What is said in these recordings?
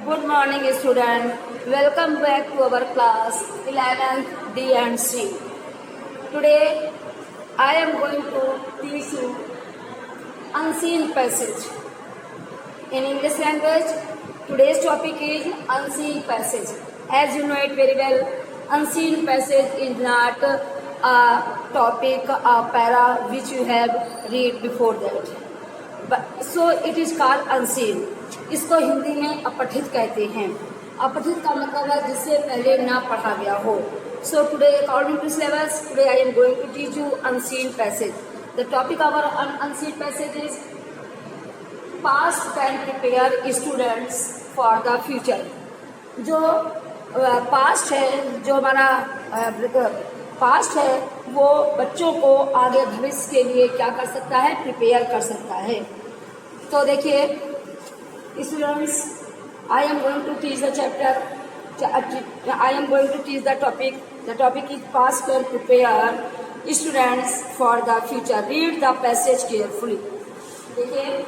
Good morning, student. Welcome back to our class 11th D and C. Today, I am going to teach you unseen passage. In English language, today's topic is unseen passage. As you know it very well, unseen passage is not a topic, a para which you have read before that. So it is called unseen. इसको हिंदी में अपठित कहते हैं. अपठित का मतलब है जिसे पहले ना पढ़ा गया हो. So today, according to syllabus, today I am going to teach you unseen passage. The topic of our unseen passage is past can prepare students for the future. जो पास्ट है, जो हमारा पास्ट है, वो बच्चों को आगे भविष्य के लिए क्या कर सकता है, प्रिपेयर कर सकता है. तो देखिए students, I am going to teach the chapter. I am going to teach the topic. The topic is past can prepare students for the future. Read the passage carefully. देखिए,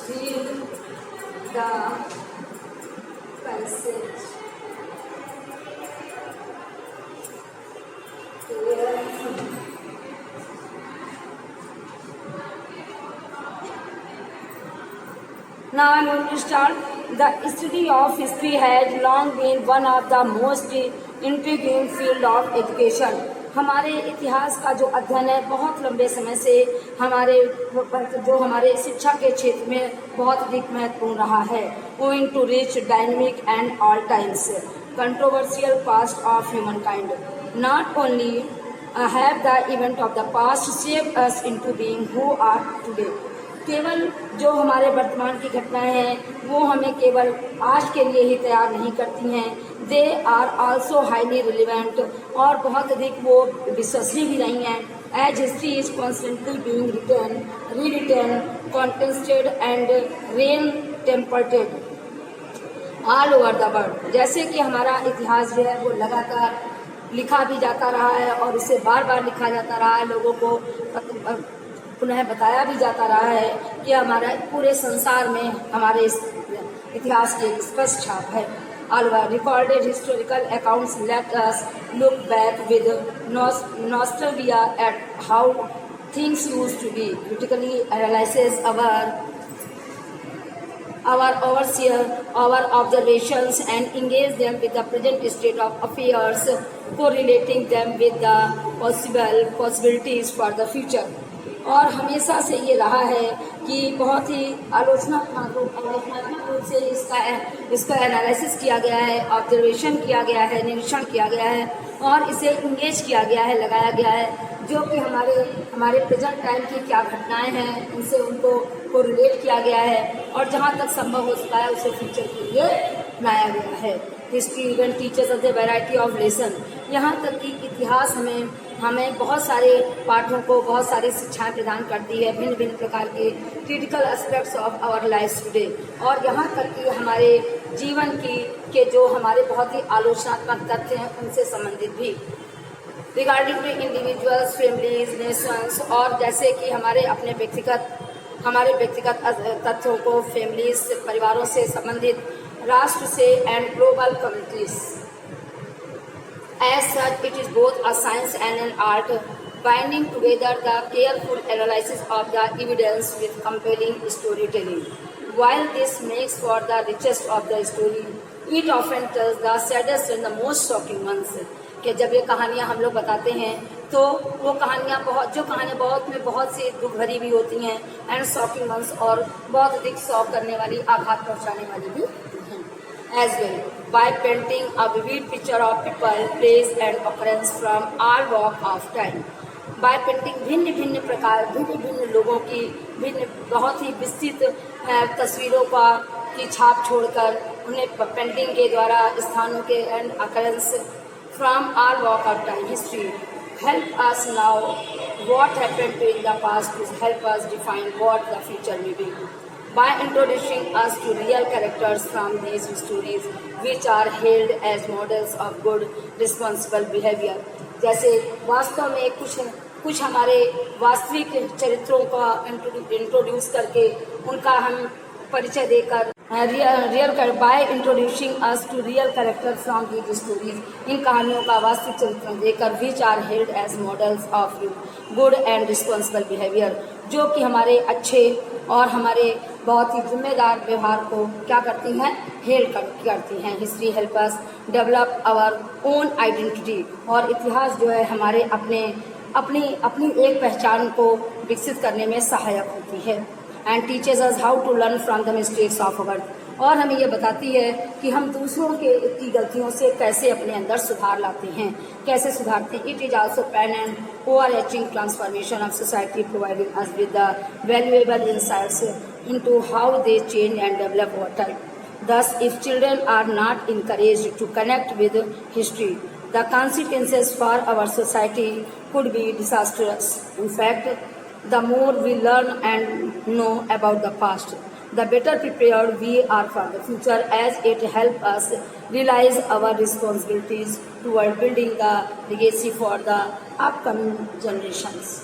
read the passage carefully. Now I am going to start. The study of history has long been one of the most intriguing field of education. हमारे इतिहास का जो अध्ययन है बहुत लंबे समय से हमारे शिक्षा के क्षेत्र में बहुत अधिक महत्वपूर्ण रहा है. Owing to rich, dynamic and all times controversial past of humankind. Not only have the event of the past shaped us into being who are today. केवल जो हमारे वर्तमान की घटनाएं हैं वो हमें केवल आज के लिए ही तैयार नहीं करती हैं. They are also highly relevant और बहुत अधिक वो विश्वसनीय भी रही हैं. As history is constantly being written, rewritten, contested and reinterpreted all over the world. जैसे कि हमारा इतिहास जो है वो लगातार लिखा भी जाता रहा है और इसे बार बार लिखा जाता रहा है. लोगों को पुनः बताया भी जाता रहा है कि हमारा पूरे संसार में हमारे इतिहास की एक स्पष्ट छाप है. All recorded historical accounts let us look back with nostalgia at how things used to be. Critically analyzes our observations and engage them with the present state of affairs, correlating them with the possibilities for the future. और हमेशा से ये रहा है कि बहुत ही आलोचनात्मक रूप से इसका एनालिसिस किया गया है, ऑब्जर्वेशन किया गया है, निरीक्षण किया गया है और इसे इंगेज किया गया है, लगाया गया है, जो कि हमारे प्रेजेंट टाइम की क्या घटनाएं हैं उनसे उनको कोरिलेट किया गया है और जहाँ तक संभव हो सका है उसे फ्यूचर के लिए बनाया गया है. History even teachers of the variety of lesson. यहाँ तक कि इतिहास हमें बहुत सारे पाठों को बहुत सारी शिक्षाएं प्रदान करती है, भिन्न भिन्न प्रकार के critical aspects of our life today. और यहाँ तक कि हमारे जीवन के जो हमारे बहुत ही आलोचनात्मक तथ्य हैं उनसे संबंधित भी. Regarding to individuals, families, nations और जैसे कि हमारे व्यक्तिगत तथ्यों को फैमिलीज, परिवारों से संबंधित, राष्ट्र से and global communities. As such, it is both a science and an art, binding together the careful analysis of the evidence with compelling storytelling. While this makes for the richest of the story, it often tells the saddest and the most shocking ones. कि जब ये कहानियाँ हम लोग बताते हैं तो वो कहानियाँ बहुत सी दुख भरी भी होती हैं एंड शॉकिंग वंस और बहुत अधिक शॉक करने वाली, आघात पहुँचाने वाली भी हैं. As well, by painting a vivid picture of people, place and occurrence from all walk of time. By painting भिन्न लोगों की बहुत ही विस्तृत तस्वीरों की छाप छोड़कर उन्हें पेंटिंग के द्वारा स्थानों के and occurrence from all walk of time. History help us now what happened in the past to help us define what the future may be. By introducing us to real characters from these stories, which are held as models of good, responsible behavior. जैसे वास्तव में कुछ हमारे वास्तविक चरित्रों का introduce करके उनका हम परिचय देकर by introducing us to real character from these stories. इन कहानियों का वास्तविक चरित्र देकर which are held as models of good and responsible behaviour, जो कि हमारे अच्छे और हमारे बहुत ही जिम्मेदार व्यवहार को क्या करती हैं, हेल्ड करती हैं। History help us develop our own identity, और इतिहास जो है हमारे अपनी एक पहचान को विकसित करने में सहायक होती है। And teachers us how to learn from the mistakes of our, और हमें ये बताती है कि हम दूसरों की गलतियों से कैसे अपने अंदर सुधार लाते हैं, कैसे सुधारते हैं। It is also plan and overarching transformation of society, providing us with the valuable insights into how they change and develop over time. Thus, if children are not encouraged to connect with history, the consequences for our society could be disastrous. In fact, the more we learn and know about the past, the better prepared we are for the future, as it helps us realize our responsibilities toward building the legacy for the upcoming generations.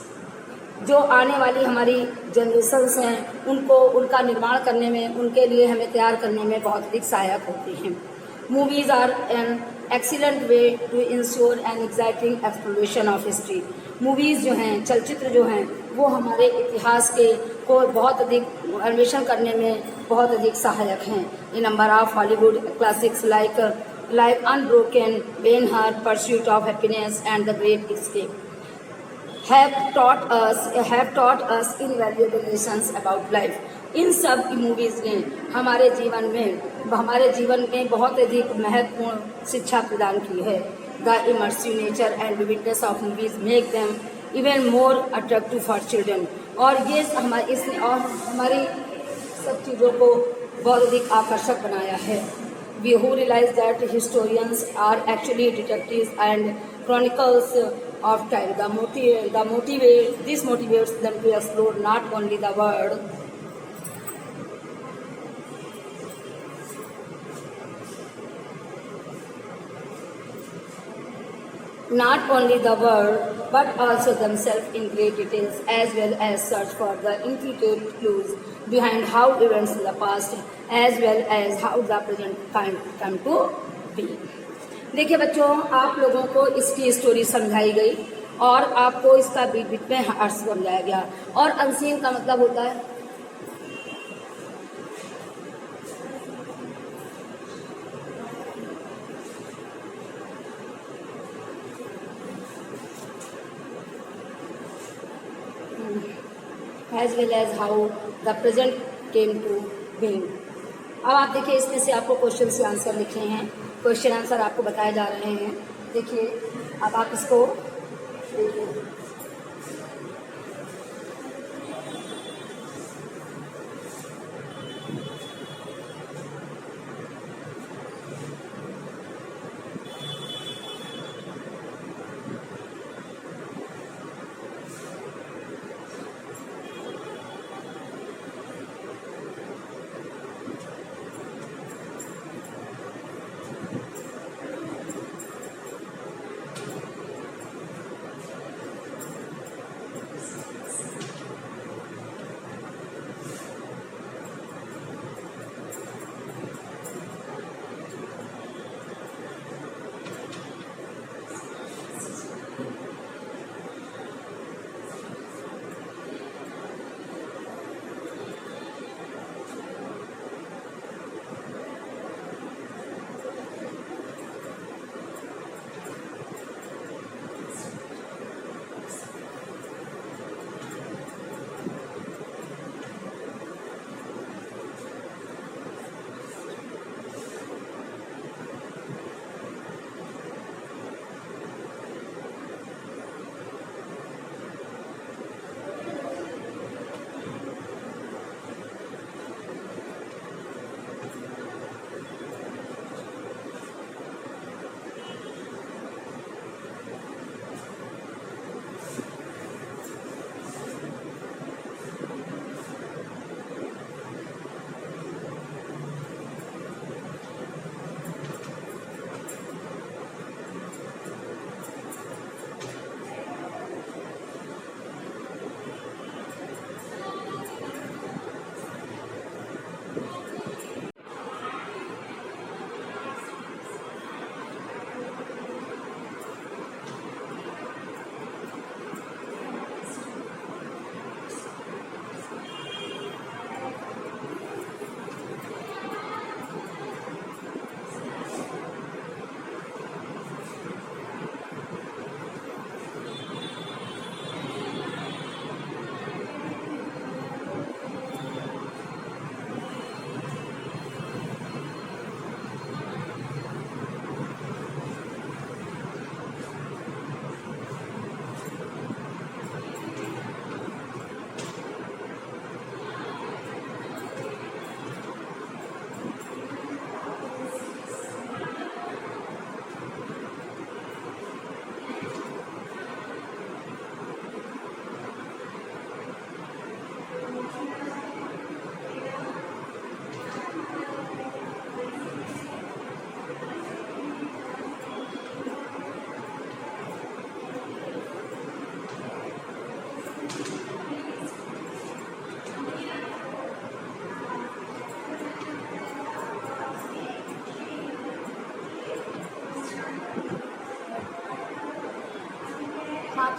जो आने वाली हमारी generations हैं उनको उनका निर्माण करने में, उनके लिए हमें तैयार करने में बहुत अधिक सहायक होती हैं। Movies are an excellent way to ensure an exciting exploration of history. Movies जो हैं, चलचित्र जो हैं, वो हमारे इतिहास के को बहुत अधिक अन्वेषण करने में बहुत अधिक सहायक हैं। In number of Hollywood classics like unbroken, Ben Hur, pursuit of happiness and the great escape have taught us invaluable lessons about life। इन सब मूवीज़ ने हमारे जीवन में बहुत अधिक महत्वपूर्ण शिक्षा प्रदान की है। The immersive nature and vividness of movies make them even more attractive for children, और ये हमारी सब चीज़ों को बहुत अधिक आकर्षक बनाया है। We who realize that historians are actually detectives and chronicles of time. This motivates them to explore not only the world but also themselves in great details, as well as search for the intricate clues behind how events in the past as well as how the present come to be। देखिए बच्चों, आप लोगों को इसकी story समझाई गई और आपको इसका बीच बीच में अर्थ समझाया गया। और अनसीन का मतलब होता है as well as how the present came to being। अब आप देखिए, इसमें से आपको क्वेश्चन से आंसर लिखने हैं, क्वेश्चन आंसर आपको बताए जा रहे हैं। देखिए, अब आप इसको देखिए।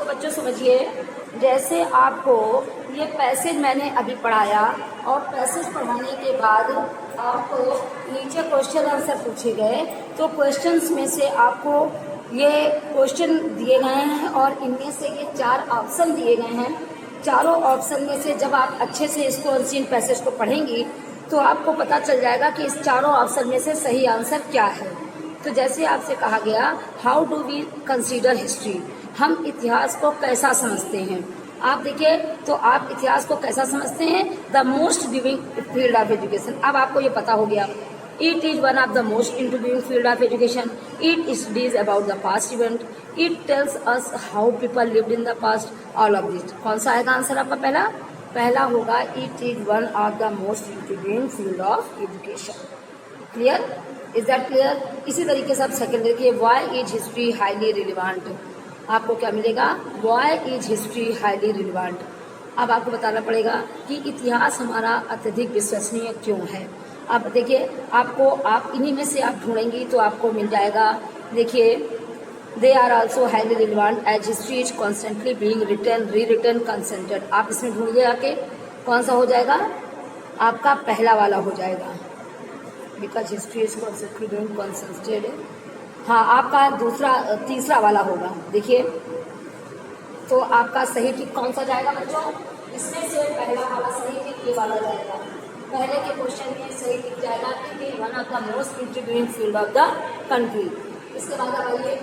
बच्चों समझिए, जैसे आपको ये पैसेज मैंने अभी पढ़ाया और पैसेज पढ़ाने के बाद आपको नीचे क्वेश्चन आंसर पूछे गए, तो क्वेश्चंस में से आपको ये क्वेश्चन दिए गए हैं और इनमें से ये 4 ऑप्शन दिए गए हैं। चारों ऑप्शन में से जब आप अच्छे से इसको अनसीन पैसेज को पढ़ेंगी तो आपको पता चल जाएगा कि इस चारों ऑप्शन में से सही आंसर क्या है। तो जैसे आपसे कहा गया, how do we consider history, हम इतिहास को कैसा समझते हैं। आप देखिए, तो आप इतिहास को कैसा समझते हैं, the most during field of education. अब आपको ये पता हो गया, it is one of the most introducing field of education, it studies about the past event, it tells us how people lived in the past, all of this. कौन सा आएगा answer आपका? पहला होगा, it is one of the most introducing field of education. Clear? Is that clear? इसी तरीके से आप सेकंड देखिए, why is history highly relevant. आपको क्या मिलेगा? Why is history highly relevant. अब आपको बताना पड़ेगा कि इतिहास हमारा अत्यधिक विश्वसनीय क्यों है। अब देखिए, आपको आप इन्हीं में से आप ढूंढेंगी तो आपको मिल जाएगा। देखिए, they are also highly relevant as history is constantly being written, rewritten, consented. आप इसमें ढूंढिए आके, कौन सा हो जाएगा? आपका पहला वाला हो जाएगा, because history is constantly being consented. हाँ, आपका तीसरा वाला होगा। देखिए, तो आपका सही टिक कौन सा जाएगा बच्चों? इसमें से पहला वाला सही टिक ये वाला जाएगा। पहले के क्वेश्चन में सही टिक जाएगा कि one of the most introducing field of the country. इसके बाद आप आइए,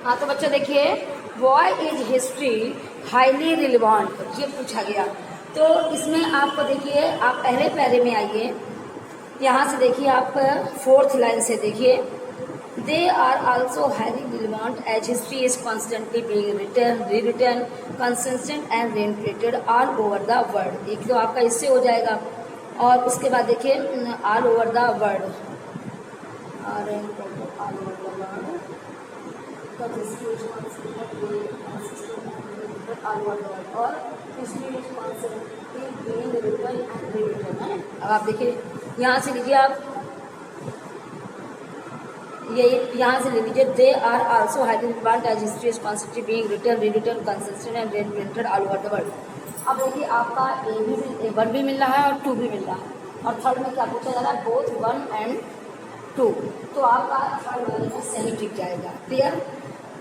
हाँ तो बच्चों देखिए, why is history highly relevant, ये पूछा गया। तो इसमें आपको देखिए, आप पहले पैरे में आइए, यहाँ से देखिए, आप 4th लाइन से देखिए, they are also highly relevant as history is constantly being written, rewritten, consistent and रिइंटरेटेड all over the world. एक तो आपका इससे हो जाएगा, और उसके बाद देखिए ऑल ओवर द वर्ल्ड, और ऑल ओवर द वर्ल्ड और अब आप देखिए, यहाँ से लीजिए, आप ये यहाँ से ले लीजिए, they are also highly relevant as history is constantly being written, rewritten, consistent and रिइंटरेटेड all over the world. अब देखिए, आपका A1 भी मिल रहा है और 2 भी मिल रहा है, और थर्ड में क्या पूछा जा रहा है, बोथ 1 and 2। तो आपका थर्ड वाले में सही टिक जाएगा। क्लियर।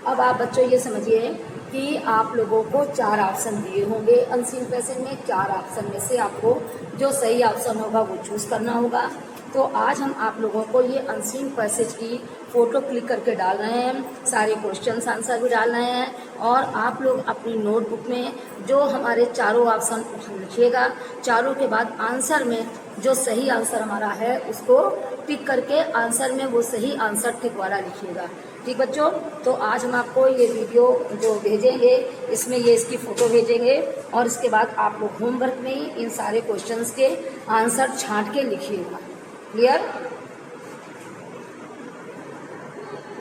अब आप बच्चों ये समझिए कि आप लोगों को 4 ऑप्शन दिए होंगे अनसीन पैसेज में। 4 ऑप्शन में से आपको जो सही ऑप्शन होगा वो चूज करना होगा। तो आज हम आप लोगों को ये अनसीन पैसेज की फ़ोटो क्लिक करके डाल रहे हैं, सारे क्वेश्चन आंसर भी डाल रहे हैं, और आप लोग अपनी नोटबुक में जो हमारे चारों ऑप्शन लिखिएगा, चारों के बाद आंसर में जो सही आंसर हमारा है उसको टिक करके आंसर में वो सही आंसर टिक वाला लिखिएगा। ठीक बच्चों, तो आज हम आपको ये वीडियो जो भेजेंगे, इसमें ये इसकी फ़ोटो भेजेंगे, और इसके बाद आप लोग होमवर्क में ही इन सारे क्वेश्चंस के आंसर छांट के लिखिएगा। क्लियर।